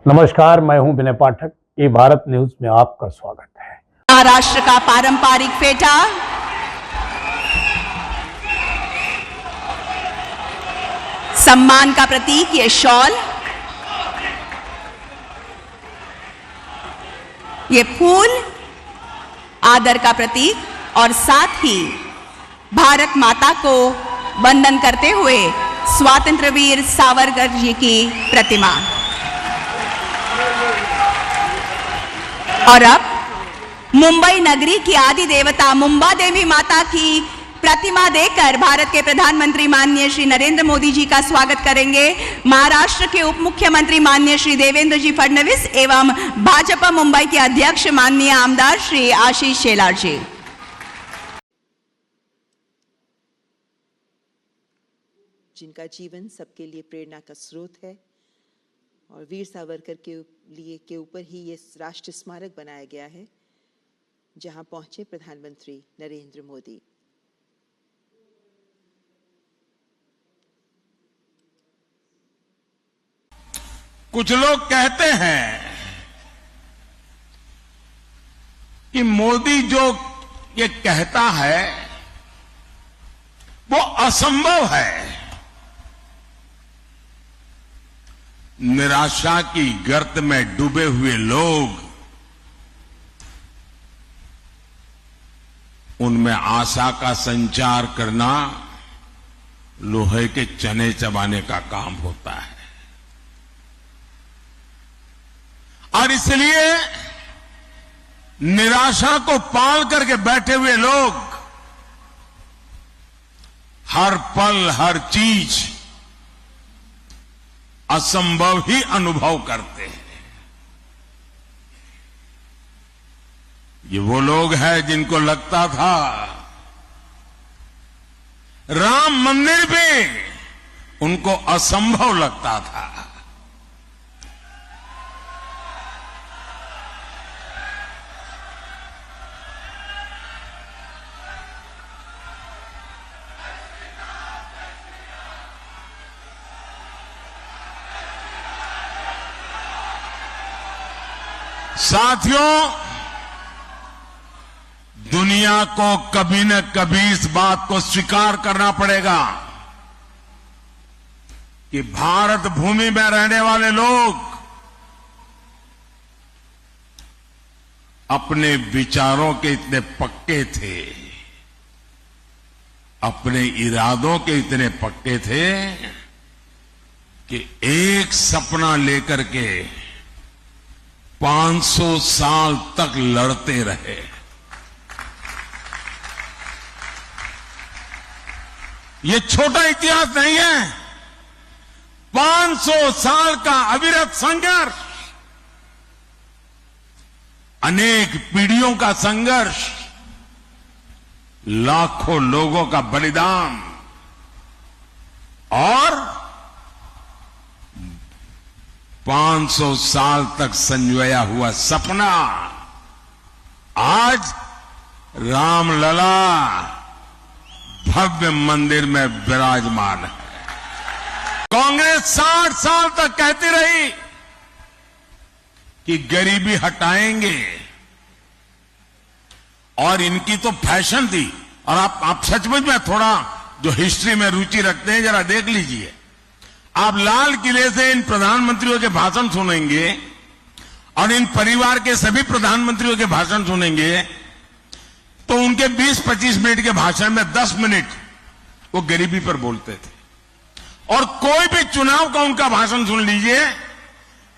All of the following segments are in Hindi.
नमस्कार, मैं हूं विनय पाठक। ये भारत न्यूज में आपका स्वागत है। महाराष्ट्र का पारंपरिक फेटा, सम्मान का प्रतीक ये शॉल, ये फूल आदर का प्रतीक और साथ ही भारत माता को वंदन करते हुए स्वातंत्र्य वीर सावरकर जी की प्रतिमा। और अब मुंबई नगरी की आदि देवता मुंबा देवी माता की प्रतिमा देकर भारत के प्रधानमंत्री माननीय श्री नरेंद्र मोदी जी का स्वागत करेंगे महाराष्ट्र के उप मुख्यमंत्री माननीय श्री देवेंद्र जी फडणवीस एवं भाजपा मुंबई के अध्यक्ष माननीय आमदार श्री आशीष शेलार जी। जिनका जीवन सबके लिए प्रेरणा का स्रोत है और वीर सावरकर के ऊपर ही ये राष्ट्रीय स्मारक बनाया गया है, जहां पहुंचे प्रधानमंत्री नरेंद्र मोदी। कुछ लोग कहते हैं कि मोदी जो ये कहता है वो असंभव है। निराशा की गर्त में डूबे हुए लोग उनमें आशा का संचार करना लोहे के चने चबाने का काम होता है। और इसलिए निराशा को पाल करके बैठे हुए लोग हर पल हर चीज असंभव ही अनुभव करते हैं। ये वो लोग हैं जिनको लगता था राम मंदिर भी उनको असंभव लगता था। साथियों, दुनिया को कभी न कभी इस बात को स्वीकार करना पड़ेगा कि भारत भूमि में रहने वाले लोग अपने विचारों के इतने पक्के थे, अपने इरादों के इतने पक्के थे कि एक सपना लेकर के 500 साल तक लड़ते रहे। ये छोटा इतिहास नहीं है। 500 साल का अविरत संघर्ष, अनेक पीढ़ियों का संघर्ष, लाखों लोगों का बलिदान और 500 साल तक संजोया हुआ सपना आज रामलला भव्य मंदिर में विराजमान है। कांग्रेस 60 साल तक कहती रही कि गरीबी हटाएंगे और इनकी तो फैशन थी। और आप सचमुच में थोड़ा जो हिस्ट्री में रुचि रखते हैं जरा देख लीजिए। आप लाल किले से इन प्रधानमंत्रियों के भाषण सुनेंगे और इन परिवार के सभी प्रधानमंत्रियों के भाषण सुनेंगे तो उनके 20-25 मिनट के भाषण में 10 मिनट वो गरीबी पर बोलते थे। और कोई भी चुनाव का उनका भाषण सुन लीजिए,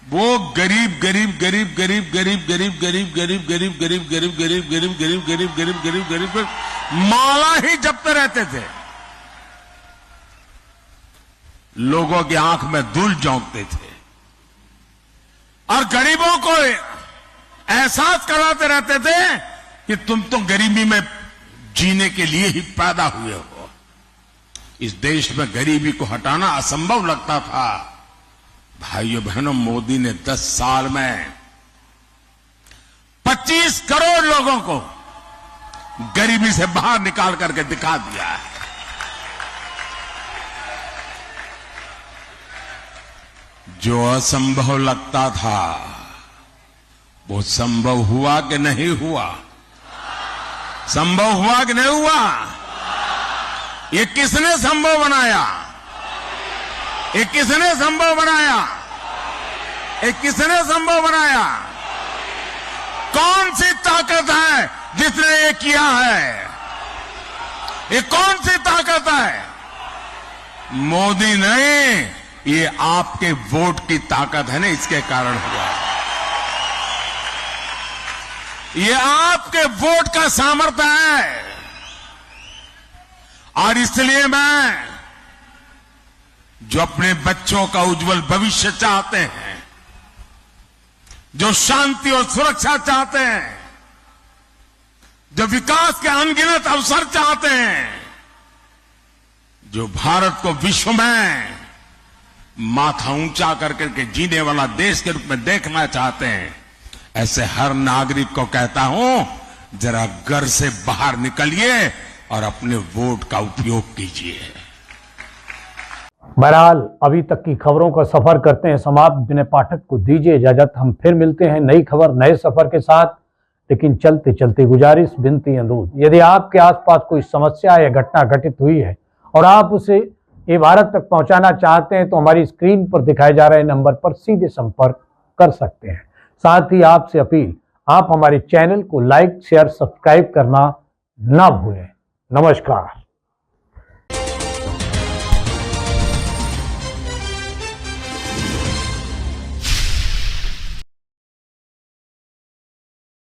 वो गरीब गरीब गरीब गरीब गरीब गरीब गरीब गरीब गरीब गरीब गरीब गरीब गरीब गरीब गरीब गरीब गरीब गरीब माला ही जपते रहते थे। लोगों की आंख में धूल झोंकते थे और गरीबों को एहसास कराते रहते थे कि तुम तो गरीबी में जीने के लिए ही पैदा हुए हो। इस देश में गरीबी को हटाना असंभव लगता था। भाइयों बहनों, मोदी ने 10 साल में 25 करोड़ लोगों को गरीबी से बाहर निकाल करके दिखा दिया है। जो असंभव लगता था वो संभव हुआ कि नहीं हुआ? संभव हुआ कि नहीं हुआ? ये किसने संभव बनाया? ये किसने संभव बनाया? ये किसने संभव बनाया? कौन सी ताकत है जिसने ये किया है? ये कौन सी ताकत है? मोदी नहीं, ये आपके वोट की ताकत है ना, इसके कारण हुआ। ये आपके वोट का सामर्थ्य है। और इसलिए मैं, जो अपने बच्चों का उज्जवल भविष्य चाहते हैं, जो शांति और सुरक्षा चाहते हैं, जो विकास के अनगिनत अवसर चाहते हैं, जो भारत को विश्व में माथा ऊंचा करके जीने वाला देश के रूप में देखना चाहते हैं, ऐसे हर नागरिक को कहता हूं, जरा घर से बाहर निकलिए और अपने वोट का उपयोग कीजिए। बहरहाल अभी तक की खबरों का सफर करते हैं समाप्त। विनय पाठक को दीजिए इजाजत। हम फिर मिलते हैं नई खबर नए सफर के साथ। लेकिन चलते चलते गुजारिश, विनती, अनुरोध, यदि आपके आसपास कोई समस्या या घटना घटित हुई है और आप उसे ये भारत तक पहुंचाना चाहते हैं तो हमारी स्क्रीन पर दिखाए जा रहे नंबर पर सीधे संपर्क कर सकते हैं। साथ ही आपसे अपील, आप हमारे चैनल को लाइक, शेयर, सब्सक्राइब करना ना भूलें। नमस्कार।